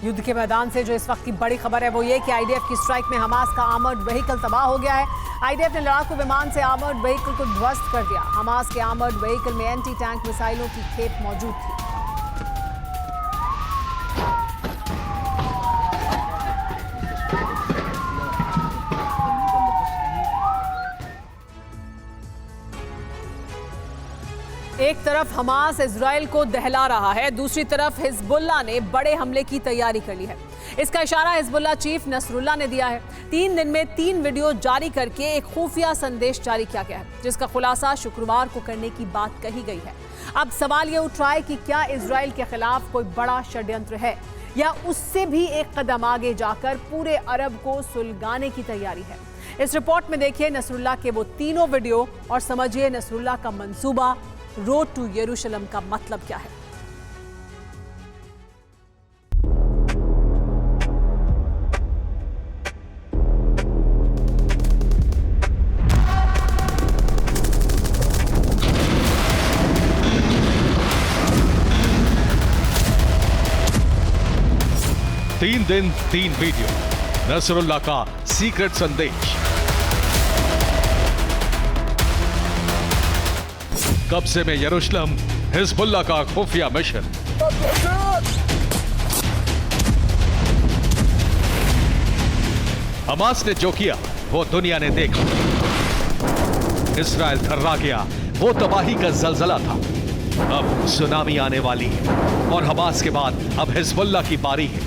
युद्ध के मैदान से जो इस वक्त की बड़ी खबर है वो ये कि आईडीएफ की स्ट्राइक में हमास का आर्मर्ड व्हीकल तबाह हो गया है। आईडीएफ ने लड़ाकू विमान से आर्मर्ड व्हीकल को ध्वस्त कर दिया। हमास के आर्मर्ड व्हीकल में एंटी टैंक मिसाइलों की खेप मौजूद थी। एक तरफ हमास इजराइल को दहला रहा है, दूसरी तरफ हिजबुल्लाह ने बड़े हमले की तैयारी कर ली है। इसका इशारा हिजबुल्लाह चीफ नसरुल्लाह ने दिया है। 3 दिन में 3 वीडियो जारी करके एक खुफिया संदेश जारी किया गया है, जिसका खुलासा शुक्रवार को करने की बात कही गई है। अब सवाल ये उठ रहा है कि क्या इजराइल के खिलाफ कोई बड़ा षड्यंत्र है या उससे भी एक कदम आगे जाकर पूरे अरब को सुलगाने की तैयारी है। इस रिपोर्ट में देखिए नसरुल्लाह के वो तीनों वीडियो और समझिए नसरुल्लाह का मंसूबा रोड टू यरूशलेम का मतलब क्या है। तीन दिन 3 वीडियो, नसरुल्लाह का सीक्रेट संदेश। कब्जे में यरूशलेम, हिजबुल्लाह का खुफिया मिशन। हमास ने जो किया वो दुनिया ने देखा। इजराइल थर्रा गया, वो तबाही का जलजला था। अब सुनामी आने वाली है और हमास के बाद अब हिजबुल्लाह की बारी है।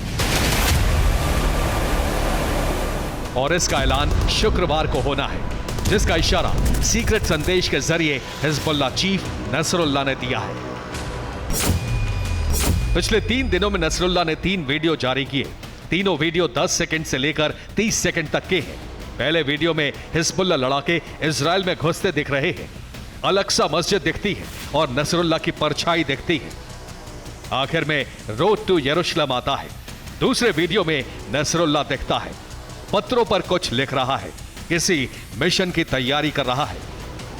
और इसका ऐलान शुक्रवार को होना है, जिसका इशारा सीक्रेट संदेश के जरिए हिजबुल्लाह चीफ नसरुल्लाह ने दिया है। पिछले 3 दिनों में नसरुल्लाह ने 3 वीडियो जारी किए। तीनों वीडियो 10 सेकंड से लेकर 30 सेकंड तक के हैं। पहले वीडियो में हिजबुल्लाह लड़ाके इजराइल में घुसते दिख रहे हैं। अल-अक्सा मस्जिद दिखती है और नसरुल्लाह की परछाई दिखती है। आखिर में रोड टू यरूशलेम आता है। दूसरे वीडियो में नसरुल्लाह दिखता है, पत्रों पर कुछ लिख रहा है, किसी मिशन की तैयारी कर रहा है।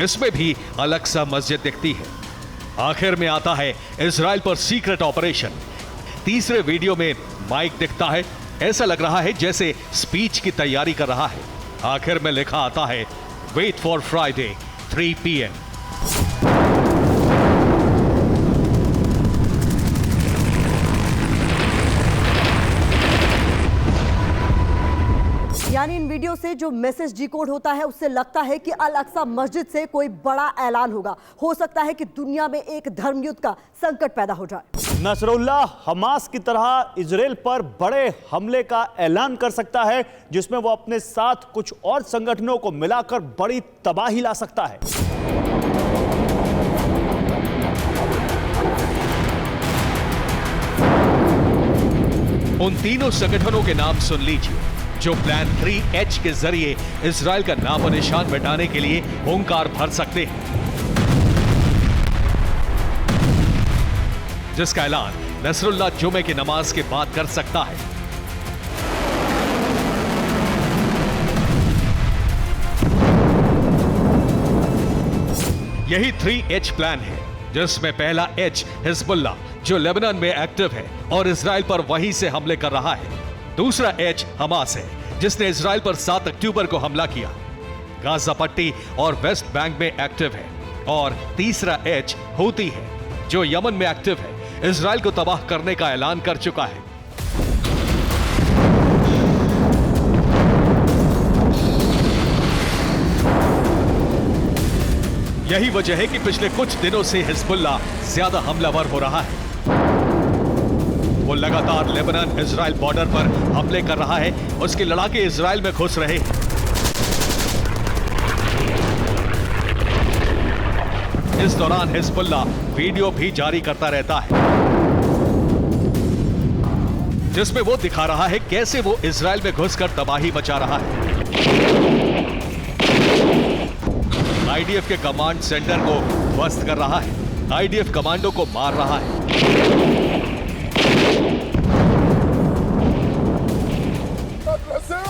इसमें भी अल-अक्सा मस्जिद दिखती है। आखिर में आता है इजराइल पर सीक्रेट ऑपरेशन। तीसरे वीडियो में माइक दिखता है, ऐसा लग रहा है जैसे स्पीच की तैयारी कर रहा है। आखिर में लिखा आता है वेट फॉर फ्राइडे 3 PM। यानी इन वीडियो से जो मैसेज डिकोड होता है उससे लगता है कि अल-अक्सा मस्जिद से कोई बड़ा ऐलान होगा। हो सकता है कि दुनिया में एक धर्म युद्ध का संकट पैदा हो जाए। नसरुल्लाह हमास की तरह इजराइल पर बड़े हमले का ऐलान कर सकता है, जिसमें वो अपने साथ कुछ और संगठनों को मिलाकर बड़ी तबाही ला सकता है। उन तीनों संगठनों के नाम सुन लीजिए, जो प्लान 3H के जरिए इजराइल का नामो निशान मिटाने के लिए हुंकार भर सकते हैं, जिसका ऐलान नसरुल्लाह जुमे की नमाज के बाद कर सकता है। यही 3H प्लान है, जिसमें पहला H हिजबुल्लाह, जो लेबनान में एक्टिव है और इजराइल पर वहीं से हमले कर रहा है। दूसरा H हमास है, जिसने इजराइल पर 7 अक्टूबर को हमला किया, गाजा पट्टी और वेस्ट बैंक में एक्टिव है। और तीसरा H हूती है, जो यमन में एक्टिव है, इजराइल को तबाह करने का ऐलान कर चुका है। यही वजह है कि पिछले कुछ दिनों से हिजबुल्लाह ज्यादा हमलावर हो रहा है। वो लगातार लेबनान इजराइल बॉर्डर पर हमले कर रहा है। उसके लड़ाके इजराइल में घुस रहे हैं। इस दौरान हिजबुल्लाह वीडियो भी जारी करता रहता है, जिसमें वो दिखा रहा है कैसे वो इजराइल में घुसकर तबाही मचा रहा है। आईडीएफ के कमांड सेंटर को ध्वस्त कर रहा है। आईडीएफ कमांडो को मार रहा है।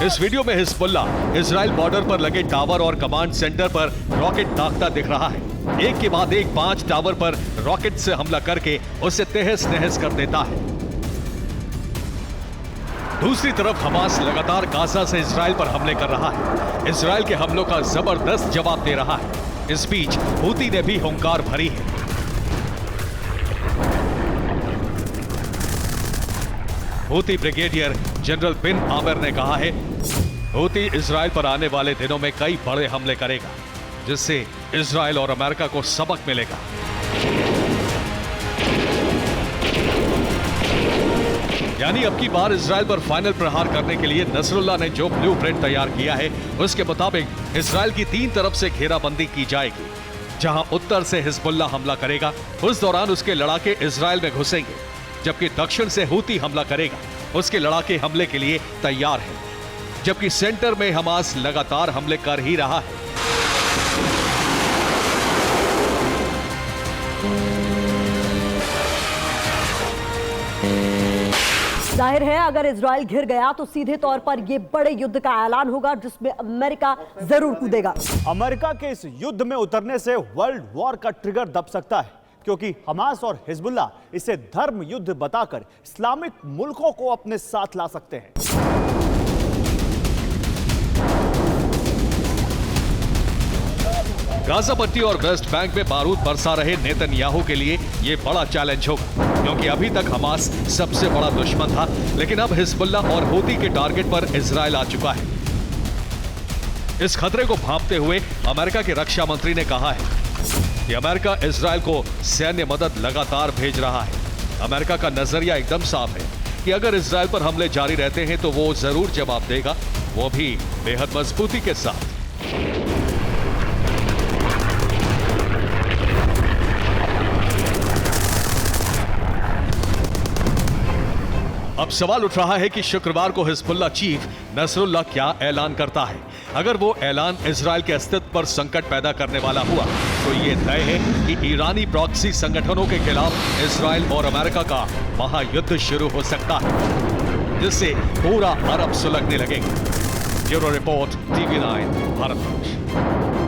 इस वीडियो में हिजबुल्लाह इजराइल बॉर्डर पर लगे टावर और कमांड सेंटर पर रॉकेट दागता दिख रहा है। एक के बाद एक 5 टावर पर रॉकेट से हमला करके उसे तहस नहस कर देता है। दूसरी तरफ हमास लगातार गाजा से इजराइल पर हमले कर रहा है। इजराइल के हमलों का जबरदस्त जवाब दे रहा है। इस बीच हूती ने भी हुंकार भरी है। हूती ब्रिगेडियर जनरल बिन आमिर ने कहा है, हूती इजराइल पर आने वाले दिनों में कई बड़े हमले करेगा, जिससे इजराइल और अमेरिका को सबक मिलेगा। यानी अब की बार इजराइल पर फाइनल प्रहार करने के लिए नसरुल्लाह ने जो ब्लूप्रिंट तैयार किया है, उसके मुताबिक इजराइल की 3 तरफ से घेराबंदी की जाएगी। जहां उत्तर से हिजबुल्लाह हमला करेगा, उस दौरान उसके लड़ाके इजराइल में घुसेंगे, जबकि दक्षिण से हूती हमला करेगा, उसके लड़ाके हमले के लिए तैयार हैं। जबकि सेंटर में हमास लगातार हमले कर ही रहा है। जाहिर है अगर इजराइल घिर गया तो सीधे तौर पर यह बड़े युद्ध का ऐलान होगा, जिसमें अमेरिका जरूर कूदेगा। अमेरिका के इस युद्ध में उतरने से वर्ल्ड वॉर का ट्रिगर दब सकता है, क्योंकि हमास और हिजबुल्लाह इसे धर्म युद्ध बताकर इस्लामिक मुल्कों को अपने साथ ला सकते हैं। गाजा पट्टी और वेस्ट बैंक में बारूद बरसा रहे नेतन्याहू के लिए यह बड़ा चैलेंज होगा, क्योंकि अभी तक हमास सबसे बड़ा दुश्मन था, लेकिन अब हिजबुल्लाह और हूती के टारगेट पर इजराइल आ चुका है। इस खतरे को भांपते हुए अमेरिका के रक्षा मंत्री ने कहा है कि अमेरिका इजराइल को सैन्य मदद लगातार भेज रहा है। अमेरिका का नजरिया एकदम साफ है कि अगर इजराइल पर हमले जारी रहते हैं तो वो जरूर जवाब देगा, वो भी बेहद मजबूती के साथ। अब सवाल उठ रहा है कि शुक्रवार को हिजबुल्लाह चीफ नसरुल्लाह क्या ऐलान करता है। अगर वो ऐलान इजराइल के अस्तित्व पर संकट पैदा करने वाला हुआ तो ये तय है कि ईरानी प्रॉक्सी संगठनों के खिलाफ इजराइल और अमेरिका का महायुद्ध शुरू हो सकता है, जिससे पूरा अरब सुलगने लगेगा। Bureau report, TV9 Bharat.